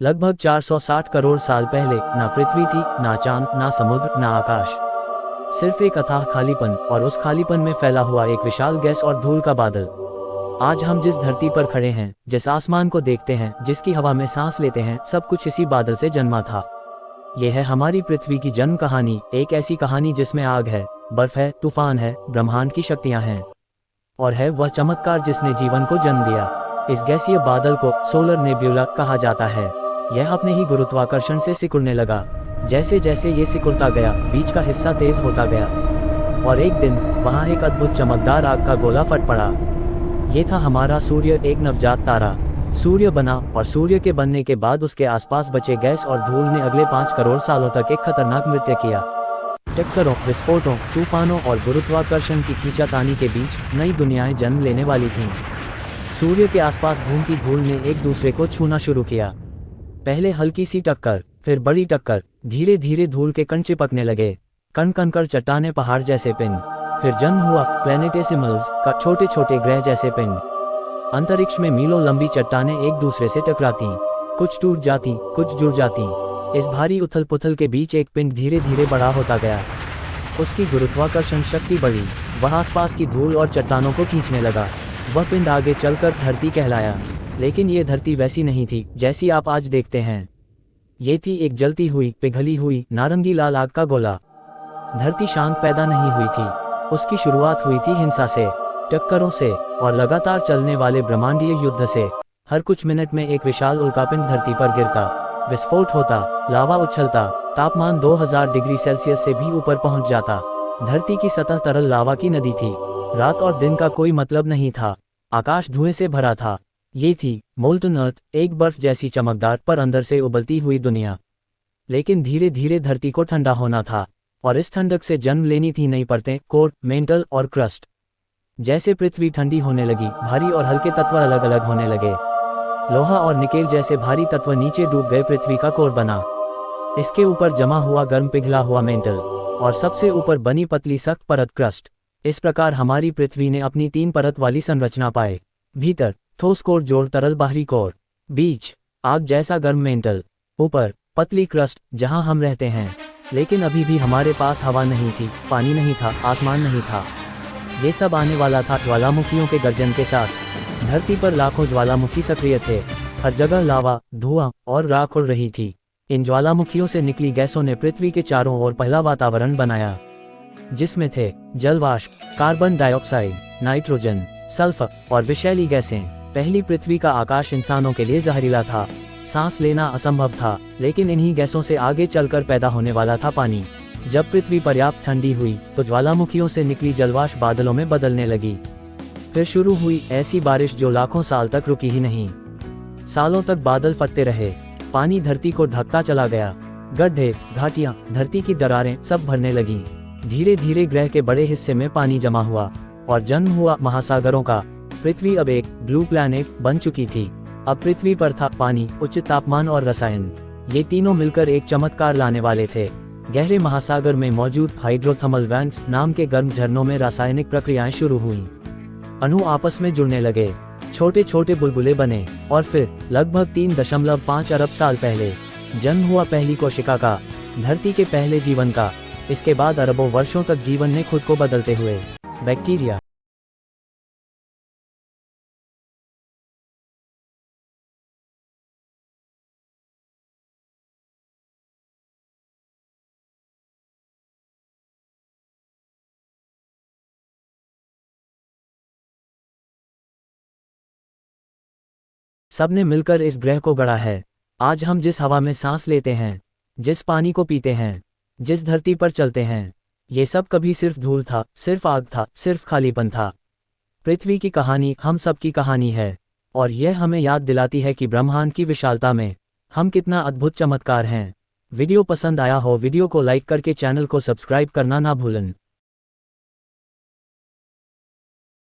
लगभग 460 करोड़ साल पहले ना पृथ्वी थी, ना चांद, ना समुद्र, ना आकाश। सिर्फ एक अथाह खालीपन, और उस खालीपन में फैला हुआ एक विशाल गैस और धूल का बादल। आज हम जिस धरती पर खड़े हैं, जिस आसमान को देखते हैं, जिसकी हवा में सांस लेते हैं, सब कुछ इसी बादल से जन्मा था। यह है हमारी पृथ्वी की जन्म कहानी, एक ऐसी कहानी जिसमें आग है, बर्फ है, तूफान है, ब्रह्मांड की शक्तियां हैं, और है वह चमत्कार जिसने जीवन को जन्म दिया। इस गैसीय बादल को सोलर नेब्यूला कहा जाता है। यह अपने ही गुरुत्वाकर्षण से सिकुड़ने लगा। जैसे जैसे ये सिकुड़ता गया, बीच का हिस्सा तेज होता गया, और एक दिन वहाँ एक अद्भुत चमकदार आग का गोला फट पड़ा। ये था हमारा सूर्य, एक नवजात तारा। सूर्य बना, और सूर्य के बनने के बाद उसके आसपास बचे गैस और धूल ने अगले 5 करोड़ सालों तक एक खतरनाक नृत्य किया। टक्करों, विस्फोटों, तूफानों और गुरुत्वाकर्षण की खींचातानी के बीच नई दुनियाएं जन्म लेने वाली थीं। सूर्य के आसपास घूमती धूल ने एक दूसरे को छूना शुरू किया। पहले हल्की सी टक्कर, फिर बड़ी टक्कर, धीरे धीरे धूल के कण चिपकने लगे, कण कण कर चट्टाने पहाड़ जैसे पिंड। फिर जन्म हुआ प्लैनेटेसिमल्स का छोटे छोटे ग्रह जैसे पिंड। अंतरिक्ष में मीलों लंबी चट्टानें एक दूसरे से टकराती, कुछ टूट जाती, कुछ जुड़ जाती। इस भारी उथल पुथल के बीच एक पिंड धीरे धीरे बड़ा होता गया। उसकी गुरुत्वाकर्षण शक्ति बढ़ी, वह आसपास की धूल और चट्टानों को खींचने लगा। वह पिंड आगे चलकर धरती कहलाया। लेकिन ये धरती वैसी नहीं थी जैसी आप आज देखते हैं। ये थी एक जलती हुई, पिघली हुई, नारंगी लाल आग का गोला। धरती शांत पैदा नहीं हुई थी, उसकी शुरुआत हुई थी हिंसा से, टक्करों से, और लगातार चलने वाले ब्रह्मांडीय युद्ध से। हर कुछ मिनट में एक विशाल उल्कापिंड धरती पर गिरता, विस्फोट होता, लावा उछलता, तापमान 2000 डिग्री सेल्सियस से भी ऊपर पहुंच जाता। धरती की सतह तरल लावा की नदी थी। रात और दिन का कोई मतलब नहीं था, आकाश धुएं से भरा था। ये थी मोल्टन अर्थ, एक बर्फ जैसी चमकदार पर अंदर से उबलती हुई दुनिया। लेकिन धीरे धीरे धरती को ठंडा होना था, और इस ठंडक से जन्म लेनी थी नई परतें, कोर, मेंटल और क्रस्ट। जैसे पृथ्वी ठंडी होने लगी, भारी और हल्के तत्व अलग अलग होने लगे। लोहा और निकेल जैसे भारी तत्व नीचे डूब गए, पृथ्वी का कोर बना। इसके ऊपर जमा हुआ गर्म पिघला हुआ मेंटल, और सबसे ऊपर बनी पतली सख्त परत, क्रस्ट। इस प्रकार हमारी पृथ्वी ने अपनी 3 परत वाली संरचना पाए। भीतर ठोस कोर, जोड़ तरल बाहरी कोर, बीच आग जैसा गर्म मेंटल, ऊपर पतली क्रस्ट जहां हम रहते हैं। लेकिन अभी भी हमारे पास हवा नहीं थी, पानी नहीं था, आसमान नहीं था। ये सब आने वाला था ज्वालामुखियों के गर्जन के साथ। धरती पर लाखों ज्वालामुखी सक्रिय थे, हर जगह लावा, धुआं और राख उड़ रही थी। इन ज्वालामुखियों से निकली गैसों ने पृथ्वी के चारों ओर पहला वातावरण बनाया, जिसमें थे जलवाष्प, कार्बन डाइऑक्साइड, नाइट्रोजन, सल्फर और विषैली गैसें। पहली पृथ्वी का आकाश इंसानों के लिए जहरीला था, सांस लेना असंभव था। लेकिन इन्हीं गैसों से आगे चलकर पैदा होने वाला था पानी। जब पृथ्वी पर्याप्त ठंडी हुई तो ज्वालामुखियों से निकली जलवाष्प बादलों में बदलने लगी। फिर शुरू हुई ऐसी बारिश जो लाखों साल तक रुकी ही नहीं। सालों तक बादल फटते रहे, पानी धरती को ढकता चला गया। गड्ढे, घाटियां, धरती की दरारें सब भरने लगीं। धीरे धीरे ग्रह के बड़े हिस्से में पानी जमा हुआ, और जन्म हुआ महासागरों का। पृथ्वी अब एक ब्लू प्लैनेट बन चुकी थी। अब पृथ्वी पर था पानी, उच्च तापमान और रसायन। ये तीनों मिलकर एक चमत्कार लाने वाले थे। गहरे महासागर में मौजूद हाइड्रोथर्मल वेंट्स नाम के गर्म झरनों में रासायनिक प्रक्रियाएं शुरू हुईं। अणु आपस में जुड़ने लगे, छोटे छोटे बुलबुले बने, और फिर लगभग 3.5 अरब साल पहले जन्म हुआ पहली कोशिका का, धरती के पहले जीवन का। इसके बाद अरबों वर्षों तक जीवन ने खुद को बदलते हुए बैक्टीरिया, सबने मिलकर इस ग्रह को गढ़ा है। आज हम जिस हवा में सांस लेते हैं, जिस पानी को पीते हैं, जिस धरती पर चलते हैं, ये सब कभी सिर्फ धूल था, सिर्फ आग था, सिर्फ खालीपन था। पृथ्वी की कहानी हम सब की कहानी है, और यह हमें याद दिलाती है कि ब्रह्मांड की विशालता में हम कितना अद्भुत चमत्कार हैं। वीडियो पसंद आया हो, वीडियो को लाइक करके चैनल को सब्सक्राइब करना ना भूलें।